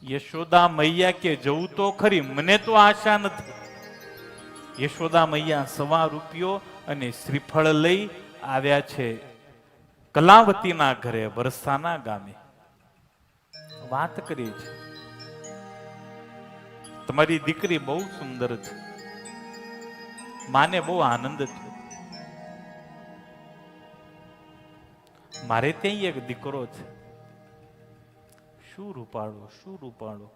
યશોદા મૈયા કે જવું તો ખરી, મને તો આશા નથી. યશોદા મૈયા ₹1.25 અને શ્રીફળ લઈ આવ્યા છે કલાવતીના ઘરે, વરસાના ગામે. વાત કરી છે, તમારી દીકરી બહુ સુંદર છે. માને બહુ આનંદ થયો. મારે ત્યાં એક દીકરો છે, શું રૂપાળો, શું રૂપાળો.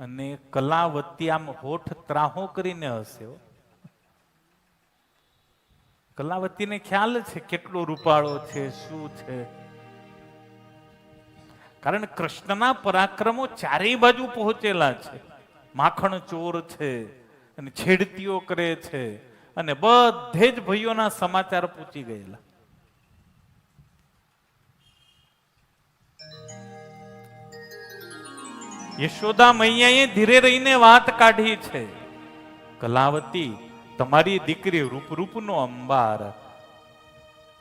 અને કલાવતી આમ હોઠ ત્રાહો કરીને હશે. કલાવતીને ખ્યાલ છે કેટલો રૂપાળો છે, શું છે. કારણ કૃષ્ણના પરાક્રમો ચારેય બાજુ પહોંચેલા છે. માખણ ચોર છે અને છેડતીઓ કરે છે, અને બધે જ ભાઈઓના સમાચાર પૂછી ગયેલા. યશોદા મૈયાએ ધીરે રહીને વાત કાઢી છે, કલાવતી તમારી દીકરી રૂપરૂપનો અંબાર,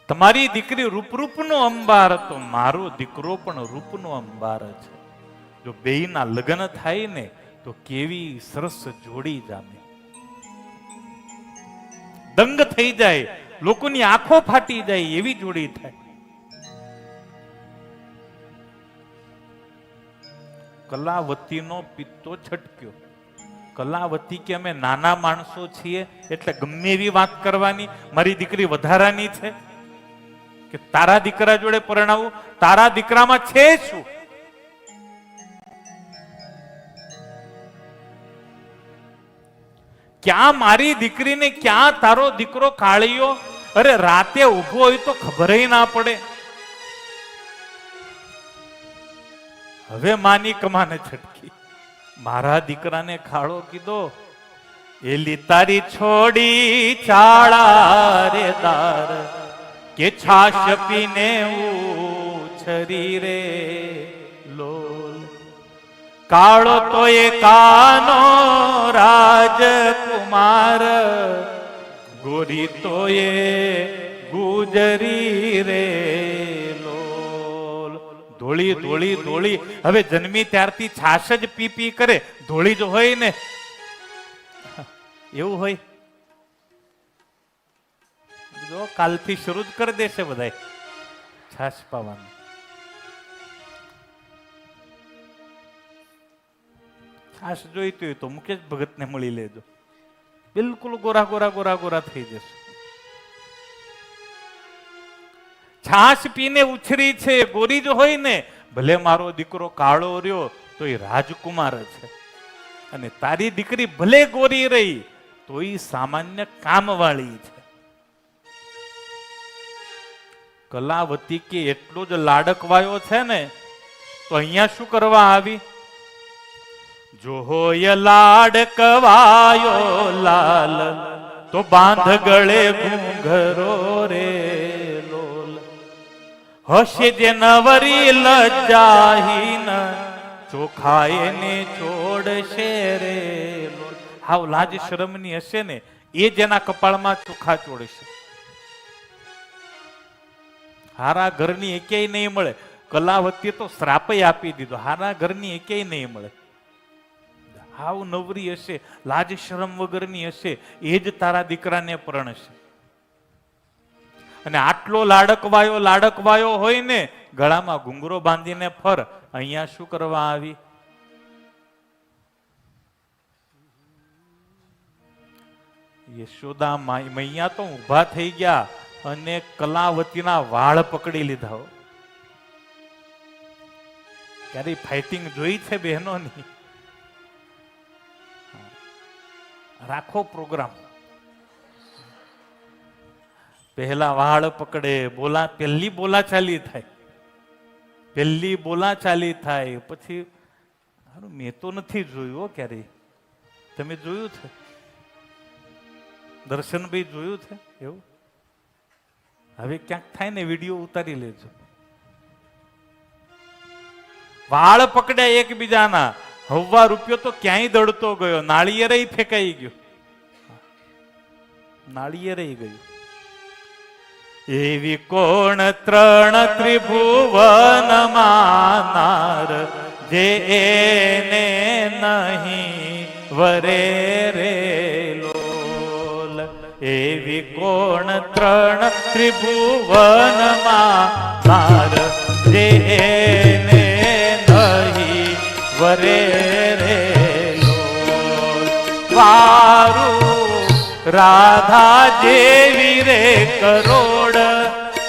તમારી દીકરી રૂપરૂપનો અંબાર, તો મારો દીકરો પણ રૂપનો અંબાર છે. જો બેયના લગ્ન થાય ને તો કેવી સરસ જોડી જામે. દંગ થઈ જાય, લોકોની આંખો ફાટી જાય એવી જોડી થાય. કલાવતીનો પિત્તો છટક્યો. કલાવતી કે અમે નાના માણસો છીએ એટલે ગમે એવી વાત કરવાની, મારી દીકરી વધારાની છે કે તારા દીકરા જોડે પરણાવું? તારા દીકરામાં છે શું? ક્યાં મારી દીકરીને, ક્યાં તારો દીકરો કાળિયો? અરે રાતે ઉભો હોય તો ખબર ના પડે. હવે માની કમાને છટકી. મારા દીકરાને ખાડો કીધો, એલી તારી છોડી ચાળા રે દાર, કે છાશ પીને ઉછરી રે લોલ. કાળો તો એ કાનો રાજકુમાર, ગોરી તો એ ગુજરી રે લોલ. ધોળી ધોળી ધોળી. હવે જન્મી ત્યારથી છાશ જ પી પી કરે, ધોળી જ હોય ને. એવું હોય? જો કાલથી શરૂ જ કરી દેશે બધા છાશ પાવાનું. છાશ જોઈતી હોય તો મુકેશ ભગતને મળી લેજો, બિલકુલ ગોરા ગોરા ગોરા ગોરા થઈ જશે. છાશ પીને ઉછરી છે, ગોરી જ હોય ને. ભલે મારો દીકરો કાળો રહ્યો તો એ રાજકુમાર છે, અને તારી દીકરી ભલે ગોરી રહી તો એ સામાન્ય કામવાળી છે. કલાવતી કે એટલો જ લાડકવાયો છે ને, તો અહીંયા શું કરવા આવી? જો હોય લાડકવાયો લાલ, તો બાંધ ગળે ઘૂંઘરો રે લોલ. હશે જે નવરી લજાહીન, ચોખાય ને છોડશે રે લોલ. હાવ લાજ શરમની હશે ને એ જેના કપાળમાં ચોખા ચોડશે. હારા ઘરની એકેય નહીં મળે. કલાવતી તો શ્રાપય આપી દીધો, હારા ઘરની એકેય નહીં મળે. હાવ નવરી હશે, લાજ શરમ વગરની હશે, એ જ તારા દીકરાને પરણશે. અને આટલો લાડકવાયો હોય ને, ગળામાં ઘૂંઘરો બાંધીને ફર. અહીંયા શું કરવા આવી? યશોદા મૈયા તો ઊભા થઈ ગયા અને કલાવતીના વાળ પકડી લીધા. ક્યારે ફાઇટિંગ જોઈ છે બહેનોની? રાખો પ્રોગ્રામ. પહેલા વાળ પકડે, પહેલી બોલાચાલી થાય, પછી મેં તો નથી જોયું ક્યારે. તમે જોયું છે? દર્શનભાઈ જોયું છે એવું? હવે ક્યાંક થાય ને વિડીયો ઉતારી લેજો. વાળ પકડ્યા એકબીજાના. ₹1 તો ક્યાંય દડતો ગયો, નાળિયેરે ફેંકાઈ ગયો. એવી કોણ ત્રણ ત્રિભુવન માનાર, જે એને નહીં વરે રે લોલ. એવી કોણ ત્રણ ત્રિભુવનમાં માર જે એને નહીં વરે રે લોલ. વારું રાધા જેવી રે કરોડ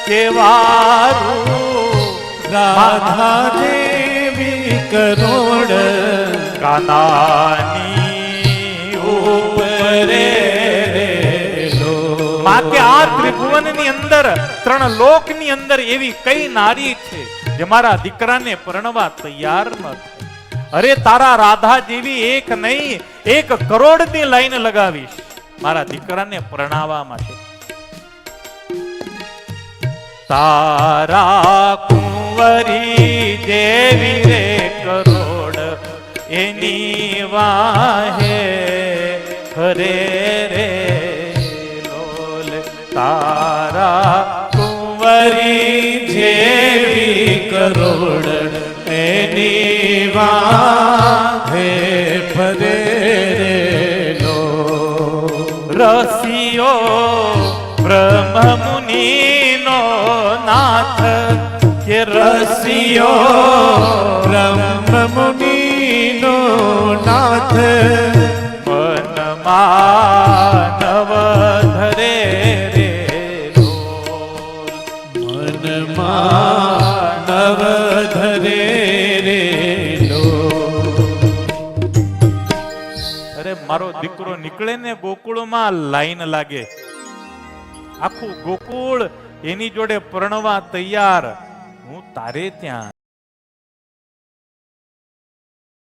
કે વારું રાધા દેવી કરોડ કાનાની ઉપરે માકે આ ત્રિભુવન ની અંદર ત્રણ લોક ની અંદર એવી કઈ નારી છે જે મારા દીકરાને પરણવા તૈયાર ન થાય. અરે તારા રાધા જેવી એક નહીં 1 કરોડ ની લાઈન લગાવીશ મારા દીકરાને પરણાવવા માટે. તારા કુંવરી જેવી રે કરોડ એની વાહે હરે રે લોલ. તારા કુંવરી જેવી કરોડ એની વાહે ફરે રે લો. રસિયો બ્રહ્મ મુનિનો નાથ કે રસિયો બ્રહ્મ મુનિનો નાથ મનમાં નવ ધરે રે લોલ. મનમાં નવ ધરે રે લો. અરે મારો દીકરો નીકળે ને ગોકુળમાં લાઈન લાગે. આખું ગોકુળ એની જોડે પરણવા તૈયાર. હું તારે ત્યાં